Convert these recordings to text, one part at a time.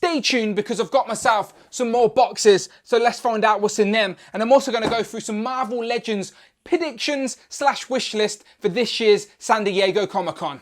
stay tuned because I've got myself some more boxes, so let's find out what's in them. And I'm also going to go through some Marvel Legends predictions / wish list for this year's San Diego Comic-Con.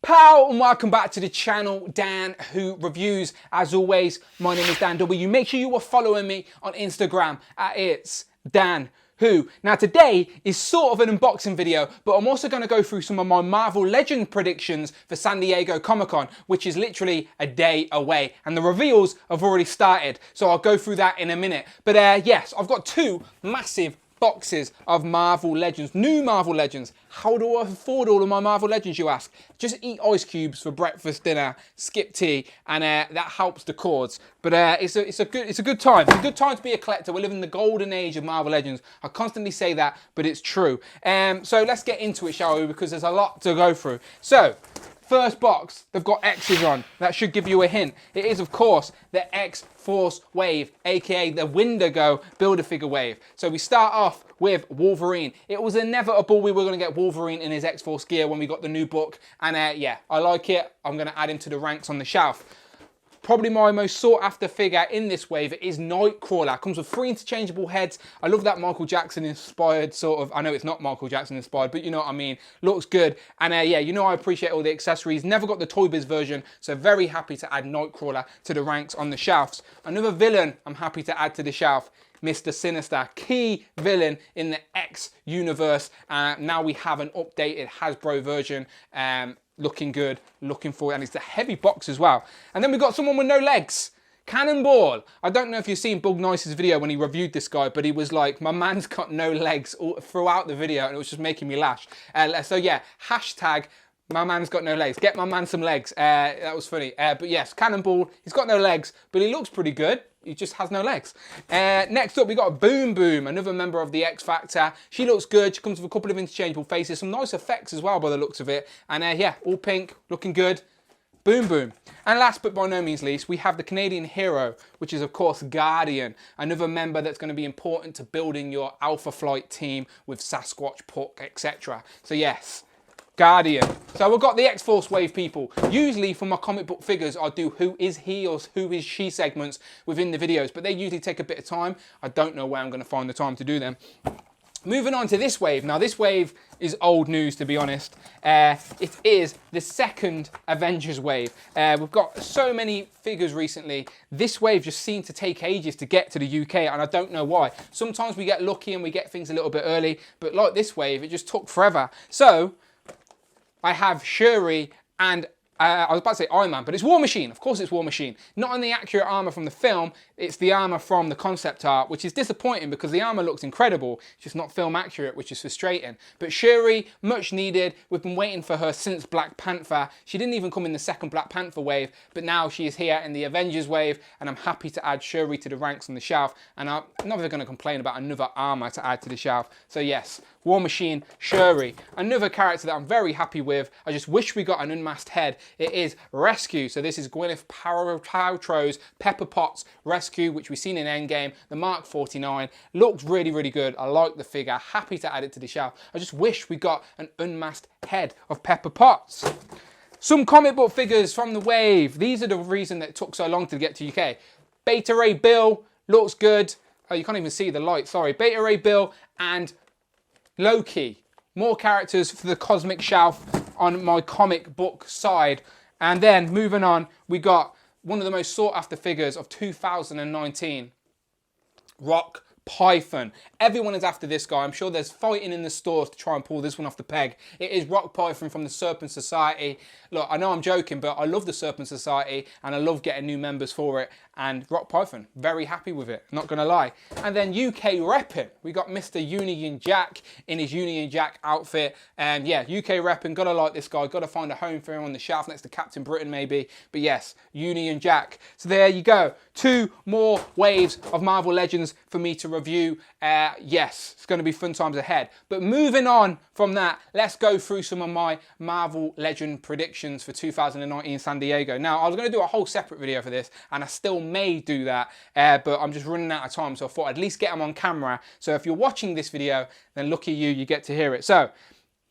Pow, and welcome back to the channel, Dan Who Reviews. As always, my name is Dan W. Make sure you are following me on Instagram at It's Dan Who. Now today is sort of an unboxing video, but I'm also going to go through some of my Marvel Legend predictions for San Diego Comic-Con, which is literally a day away. And the reveals have already started, so I'll go through that in a minute. But yes, I've got two massive boxes of Marvel Legends, new Marvel Legends. How do I afford all of my Marvel Legends, you ask? Just eat ice cubes for breakfast, dinner, skip tea, and that helps the cause. But it's a good time. It's a good time to be a collector. We're living in the golden age of Marvel Legends. I constantly say that, but it's true. So let's get into it, shall we? Because there's a lot to go through. So, first box, they've got X's on. That should give you a hint. It is, of course, the X-Force wave, aka the Wendigo Build-A-Figure wave. So we start off with Wolverine. It was inevitable we were going to get Wolverine in his X-Force gear when we got the new book. And yeah, I like it. I'm going to add him to the ranks on the shelf. Probably my most sought after figure in this wave is Nightcrawler. Comes with 3 interchangeable heads. I love that Michael Jackson inspired sort of, I know it's not Michael Jackson inspired, but you know what I mean. Looks good. And yeah, you know I appreciate all the accessories. Never got the Toy Biz version, so very happy to add Nightcrawler to the ranks on the shelves. Another villain I'm happy to add to the shelf, Mr. Sinister, key villain in the X universe. Now we have an updated Hasbro version. Looking good, looking for it, and it's a heavy box as well. And then we've got someone with no legs. Cannonball. I don't know if you've seen Bug Nice's video when he reviewed this guy, but he was like, my man's got no legs all throughout the video, and it was just making me laugh. So yeah, hashtag my man's got no legs. Get my man some legs. That was funny. But yes, Cannonball, he's got no legs, but he looks pretty good. He just has no legs. Next up, we got Boom Boom, another member of the X Factor. She looks good. She comes with a couple of interchangeable faces, some nice effects as well by the looks of it. And yeah, all pink, looking good. Boom Boom. And last but by no means least, we have the Canadian hero, which is of course Guardian, another member that's going to be important to building your Alpha Flight team with Sasquatch, Puck, etc. So yes, Guardian. So we've got the X-Force wave, people. Usually for my comic book figures, I do who is he or who is she segments within the videos, but they usually take a bit of time. I don't know where I'm going to find the time to do them. Moving on to this wave. Now this wave is old news, to be honest. It is the second Avengers wave. We've got so many figures recently. This wave just seemed to take ages to get to the UK, and I don't know why. Sometimes we get lucky and we get things a little bit early, but like this wave, it just took forever. So I have Shuri and I was about to say Iron Man, but it's War Machine. Of course it's War Machine. Not in the accurate armor from the film, it's the armor from the concept art, which is disappointing because the armor looks incredible. It's just not film accurate, which is frustrating. But Shuri, much needed. We've been waiting for her since Black Panther. She didn't even come in the second Black Panther wave, but now she is here in the Avengers wave, and I'm happy to add Shuri to the ranks on the shelf, and I'm never going to complain about another armor to add to the shelf. So yes, War Machine, Shuri. Another character that I'm very happy with. I just wish we got an unmasked head. It is Rescue. So this is Gwyneth Paltrow's Pepper Potts Rescue, which we've seen in Endgame, the Mark 49. Looks really, really good. I like the figure. Happy to add it to the shelf. I just wish we got an unmasked head of Pepper Potts. Some comic book figures from the wave. These are the reason that it took so long to get to UK. Beta Ray Bill looks good. Oh, you can't even see the light, sorry. Beta Ray Bill and Loki. More characters for the cosmic shelf on my comic book side. And then moving on, we got one of the most sought after figures of 2019, Rock Python. Everyone is after this guy. I'm sure there's fighting in the stores to try and pull this one off the peg. It is Rock Python from the Serpent Society. Look, I know I'm joking, but I love the Serpent Society and I love getting new members for it. And Rock Python, very happy with it, not gonna lie. And then UK repping, we got Mr. Union Jack in his Union Jack outfit. And yeah, UK repping, gotta like this guy, gotta find a home for him on the shelf next to Captain Britain maybe. But yes, Union Jack. So there you go, 2 more waves of Marvel Legends for me to review. Yes, it's gonna be fun times ahead. But moving on from that, let's go through some of my Marvel Legend predictions for 2019 San Diego. Now, I was gonna do a whole separate video for this, and I still may do that, but I'm just running out of time, so I thought I'd at least get them on camera. So if you're watching this video, then lucky you, you get to hear it. So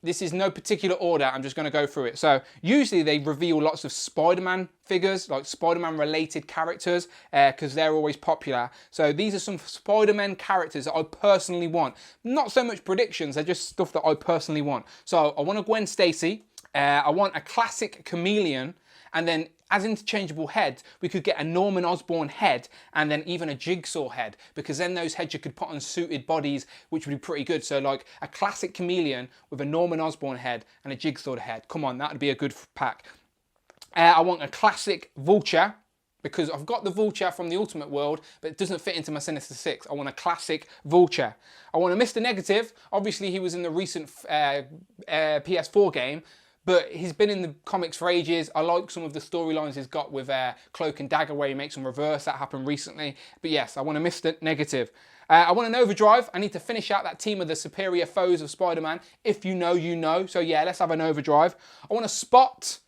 this is no particular order, I'm just going to go through it. So usually they reveal lots of Spider-Man figures, like Spider-Man related characters, because they're always popular. So these are some Spider-Man characters that I personally want. Not so much predictions, they're just stuff that I personally want. So I want a Gwen Stacy, I want a classic Chameleon, and then as interchangeable heads, we could get a Norman Osborn head and then even a Jigsaw head, because then those heads you could put on suited bodies, which would be pretty good. So like a classic Chameleon with a Norman Osborn head and a Jigsaw head. Come on, that would be a good pack. I want a classic Vulture, because I've got the Vulture from the Ultimate World, but it doesn't fit into my Sinister Six. I want a classic Vulture. I want a Mr. Negative. Obviously, he was in the recent PS4 game, but he's been in the comics for ages. I like some of the storylines he's got with Cloak and Dagger, where he makes them reverse. That happened recently. But yes, I want a Mr. Negative. I want an Overdrive. I need to finish out that team of the superior foes of Spider-Man. If you know, you know. So yeah, let's have an Overdrive. I want a Spot.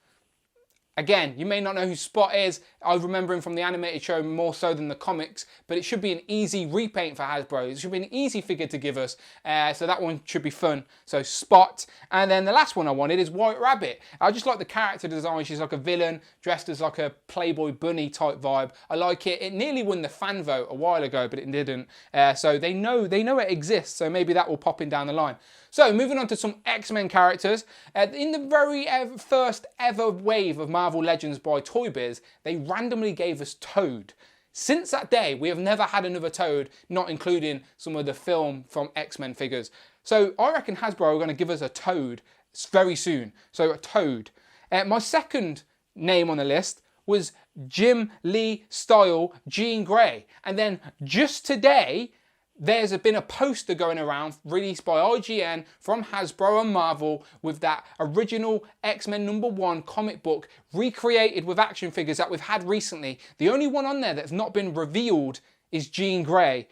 Again, you may not know who Spot is. I remember him from the animated show more so than the comics, but it should be an easy repaint for Hasbro. It should be an easy figure to give us, so that one should be fun. So Spot. And then the last one I wanted is White Rabbit. I just like the character design. She's like a villain, dressed as like a Playboy bunny type vibe. I like it. It nearly won the fan vote a while ago, but it didn't. So they know it exists, so maybe that will pop in down the line. So moving on to some X-Men characters. In the very first ever wave of Marvel Legends by Toy Biz, they randomly gave us Toad. Since that day, we have never had another Toad, not including some of the film from X-Men figures. So I reckon Hasbro are going to give us a Toad very soon. So a Toad. My second name on the list was Jim Lee style Jean Grey. And then just today, there's been a poster going around released by IGN from Hasbro and Marvel with that original X-Men #1 comic book recreated with action figures that we've had recently. The only one on there that's not been revealed is Jean Grey.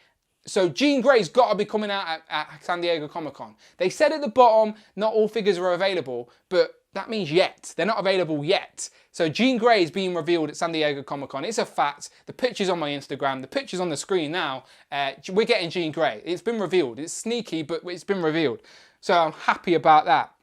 So Jean Grey's got to be coming out at San Diego Comic-Con. They said at the bottom, not all figures are available, but that means yet. They're not available yet. So Jean Grey is being revealed at San Diego Comic-Con. It's a fact. The picture's on my Instagram. The picture's on the screen now. We're getting Jean Grey. It's been revealed. It's sneaky, but it's been revealed. So I'm happy about that.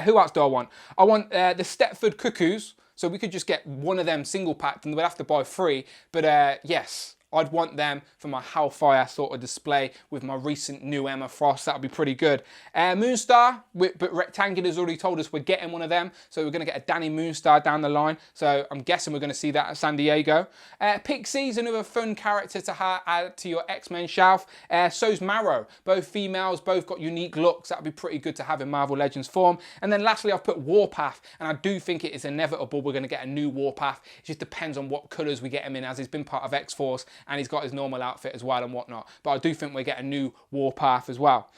Who else do I want? I want the Stepford Cuckoos. So we could just get one of them single packed and we'd have to buy 3. But yes, I'd want them for my Hellfire sort of display with my recent new Emma Frost. That would be pretty good. Moonstar, but Rectangular's already told us we're getting one of them. So we're going to get a Danny Moonstar down the line. So I'm guessing we're going to see that at San Diego. Pixie's another fun character to add to your X-Men shelf. So's Marrow. Both females, both got unique looks. That would be pretty good to have in Marvel Legends form. And then lastly, I've put Warpath. And I do think it is inevitable we're going to get a new Warpath. It just depends on what colours we get him in, as he's been part of X-Force. And he's got his normal outfit as well and whatnot. But I do think we get a new Warpath as well.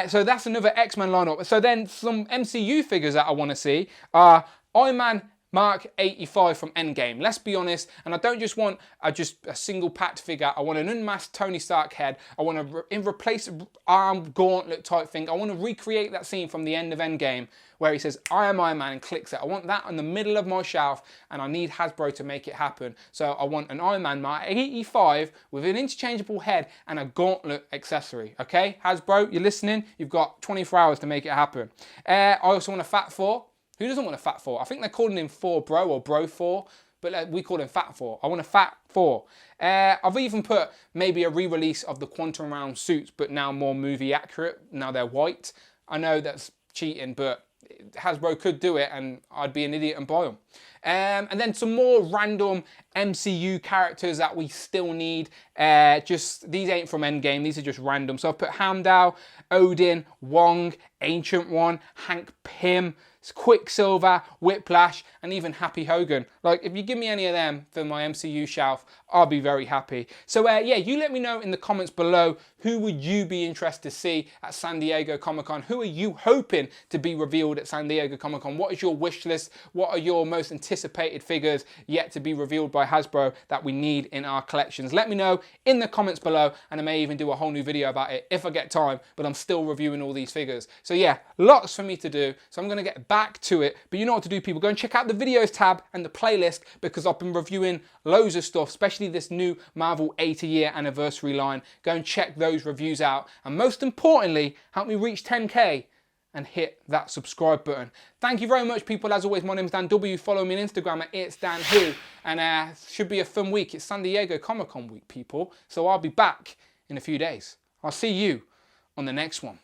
So that's another X-Men lineup. So then some MCU figures that I want to see are Iron Man Mark 85 from Endgame. Let's be honest, and I don't just want just a single packed figure. I want an unmasked Tony Stark head. I want to replace arm gauntlet type thing. I want to recreate that scene from the end of Endgame where he says, I am Iron Man, and clicks it. I want that in the middle of my shelf, and I need Hasbro to make it happen. So I want an Iron Man Mark 85 with an interchangeable head and a gauntlet accessory. Okay, Hasbro, you're listening? You've got 24 hours to make it happen. I also want a Fat 4. Who doesn't want a Fat 4? I think they're calling him 4 Bro or Bro 4, but we call him Fat 4. I want a Fat 4. I've even put maybe a re-release of the Quantum Realm suits, but now more movie accurate. Now they're white. I know that's cheating, but Hasbro could do it and I'd be an idiot and buy them. And then some more random MCU characters that we still need. Just these ain't from Endgame, these are just random. So I've put Heimdall, Odin, Wong, Ancient One, Hank Pym, Quicksilver, Whiplash, and even Happy Hogan. Like, if you give me any of them for my MCU shelf, I'll be very happy. So yeah, you let me know in the comments below, who would you be interested to see at San Diego Comic-Con? Who are you hoping to be revealed at San Diego Comic-Con? What is your wish list? What are your most anticipated anticipated figures yet to be revealed by Hasbro that we need in our collections. Let me know in the comments below, and I may even do a whole new video about it if I get time, but I'm still reviewing all these figures. So yeah, lots for me to do, so I'm going to get back to it. But you know what to do, people. Go and check out the videos tab and the playlist, because I've been reviewing loads of stuff, especially this new Marvel 80-year anniversary line. Go and check those reviews out, and most importantly, help me reach 10k and hit that subscribe button. Thank you very much, people. As always, my name is Dan W. Follow me on Instagram at It's Dan Who, and should be a fun week. It's San Diego Comic-Con week, people, so I'll be back in a few days. I'll see you on the next one.